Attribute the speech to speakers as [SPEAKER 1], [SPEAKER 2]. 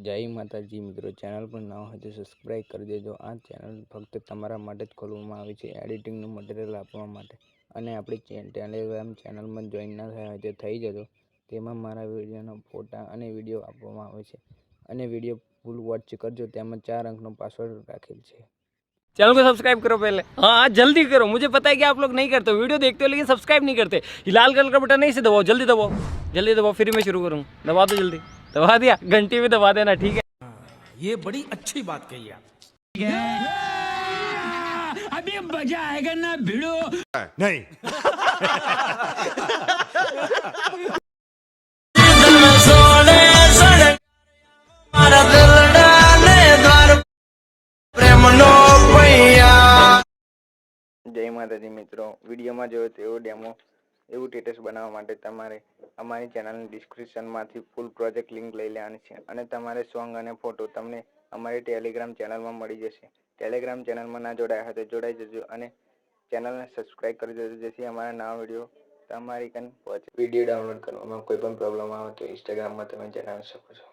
[SPEAKER 1] જય માતાજી મિત્રો, ચેનલ પર નવા હોય તો સબસ્ક્રાઈબ કરી દેજો। આ ચેનલ ફક્ત તમારા માટે જ ખોલવામાં આવી છે, એડિટિંગનું મટીરિયલ આપવા માટે। અને આપણી ટેલિગ્રામ ચેનલમાં જોઈન ના થયા હોય તો થઈ જજો। તેમાં મારા વિડીયોના ફોટા અને વિડીયો આપવામાં આવે છે અને વિડીયો ફૂલ વોચ કરજો। તેમાં 4 અંકનો પાસવર્ડ રાખેલ છે।
[SPEAKER 2] चैनल को सब्सक्राइब करो पहले। हाँ जल्दी करो, मुझे पता है कि आप लोग नहीं करते, वीडियो देखते हो लेकिन सब्सक्राइब नहीं करते। ये लाल कलर का बटन नहीं से दबाओ, जल्दी दबाओ, जल्दी दबाओ, फिर मैं शुरू करूँ। दबा दो जल्दी, दबा दिया, घंटी में दबा देना, ठीक है।
[SPEAKER 3] ये बड़ी अच्छी बात कही आप।
[SPEAKER 4] अभी मजा आएगा ना भिड़ो।
[SPEAKER 3] नहीं
[SPEAKER 1] જય માતાજી મિત્રો, વિડીયોમાં જોયો તેવો ડેમો એવું સ્ટેટસ બનાવવા માટે તમારે અમારી ચેનલની ડિસ્ક્રિપ્શનમાંથી ફૂલ પ્રોજેક્ટ લિંક લઈ લેવાની છે અને તમારે સોંગ અને ફોટો તમને અમારી ટેલિગ્રામ ચેનલમાં મળી જશે। ટેલિગ્રામ ચેનલમાં ના જોડાયા હોય તો જોડાઈ જજો અને ચેનલને સબસ્ક્રાઈબ કરી દેજો, જેથી અમારા નવા વિડીયો તમારી કન પહોંચે। વિડીયો ડાઉનલોડ કરવામાં કોઈ પણ પ્રોબ્લેમ આવે તો ઇન્સ્ટાગ્રામમાં તમે જણાવી શકો છો।